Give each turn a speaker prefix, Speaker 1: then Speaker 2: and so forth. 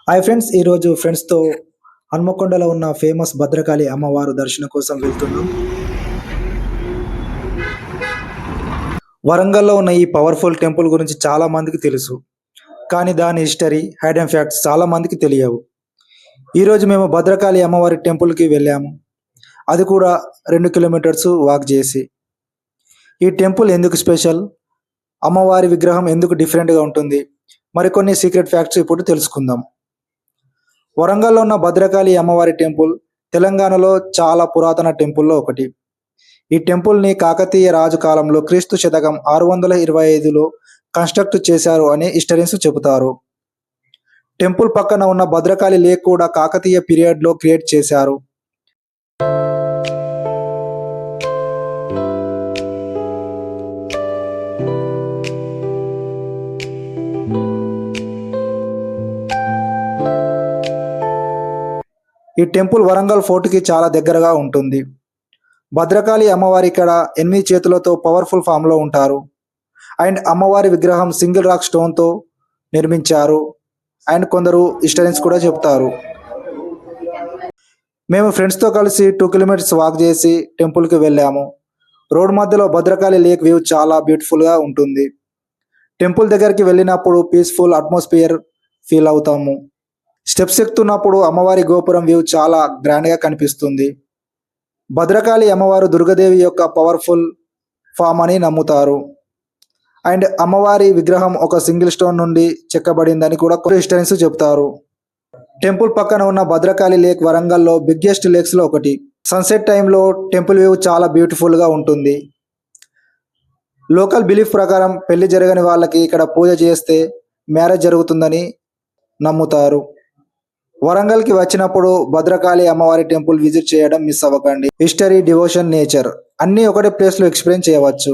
Speaker 1: Hi friends, ఈరోజు ఫ్రెండ్స్తో హన్మకొండలో ఉన్న ఫేమస్ భద్రకాళి అమ్మవారు దర్శనం కోసం వెళ్తున్నాం. వరంగల్లో ఉన్న ఈ పవర్ఫుల్ టెంపుల్ గురించి చాలా మందికి తెలుసు, కానీ దాని హిస్టరీ, హైడ్ అండ్ ఫ్యాక్ట్స్ చాలా మందికి తెలియవు. ఈరోజు మేము భద్రకాళి అమ్మవారి టెంపుల్కి వెళ్ళాము, అది కూడా 2 కిలోమీటర్స్ వాక్ చేసి. ఈ టెంపుల్ ఎందుకు స్పెషల్, అమ్మవారి విగ్రహం ఎందుకు డిఫరెంట్గా ఉంటుంది, మరికొన్ని సీక్రెట్ ఫ్యాక్ట్స్ ఇప్పుడు తెలుసుకుందాం. వరంగల్లో ఉన్న భద్రకాళి అమ్మవారి టెంపుల్ తెలంగాణలో చాలా పురాతన టెంపుల్లో ఒకటి. ఈ టెంపుల్ని కాకతీయ రాజు కాలంలో క్రీస్తు శతకం 625లో కన్స్ట్రక్ట్ చేశారు అని హిస్టరియన్స్ చెబుతారు. టెంపుల్ పక్కన ఉన్న భద్రకాళి లేక్ కూడా కాకతీయ పీరియడ్లో క్రియేట్ చేశారు. ఈ టెంపుల్ వరంగల్ ఫోర్ట్కి చాలా దగ్గరగా ఉంటుంది. భద్రకాళి అమ్మవారి ఇక్కడ 8 చేతులతో పవర్ఫుల్ ఫామ్లో ఉంటారు. అండ్ అమ్మవారి విగ్రహం సింగిల్ రాక్ స్టోన్తో నిర్మించారు అండ్ కొందరు హిస్టరియన్స్ కూడా చెప్తారు. మేము ఫ్రెండ్స్తో కలిసి 2 కిలోమీటర్స్ వాక్ చేసి టెంపుల్కి వెళ్ళాము. రోడ్ మధ్యలో భద్రకాళి లేక్ వ్యూ చాలా బ్యూటిఫుల్గా ఉంటుంది. టెంపుల్ దగ్గరికి వెళ్ళినప్పుడు పీస్ఫుల్ అట్మాస్ఫియర్ ఫీల్ అవుతాము. స్టెప్స్ ఎక్కుతున్నప్పుడు అమ్మవారి గోపురం వ్యూ చాలా గ్రాండ్గా కనిపిస్తుంది. భద్రకాళి అమ్మవారు దుర్గాదేవి యొక్క పవర్ఫుల్ ఫామ్ అని నమ్ముతారు. అండ్ అమ్మవారి విగ్రహం ఒక సింగిల్ స్టోన్ నుండి చెక్కబడిందని కూడా కొన్ని హిస్టరియన్స్ చెప్తారు. టెంపుల్ పక్కన ఉన్న భద్రకాళి లేక్ వరంగల్లో బిగ్గెస్ట్ లేక్స్లో ఒకటి. సన్సెట్ టైంలో టెంపుల్ వ్యూ చాలా బ్యూటిఫుల్గా ఉంటుంది. లోకల్ బిలీఫ్ ప్రకారం పెళ్లి జరగని వాళ్ళకి ఇక్కడ పూజ చేస్తే మ్యారేజ్ జరుగుతుందని నమ్ముతారు. వరంగల్కి వచ్చినప్పుడు భద్రకాళి అమ్మవారి టెంపుల్ విజిట్ చేయడం మిస్ అవ్వకండి. హిస్టరీ, డివోషన్, నేచర్ అన్నీ ఒకటే ప్లేస్లో ఎక్స్ప్లెయిన్ చేయవచ్చు.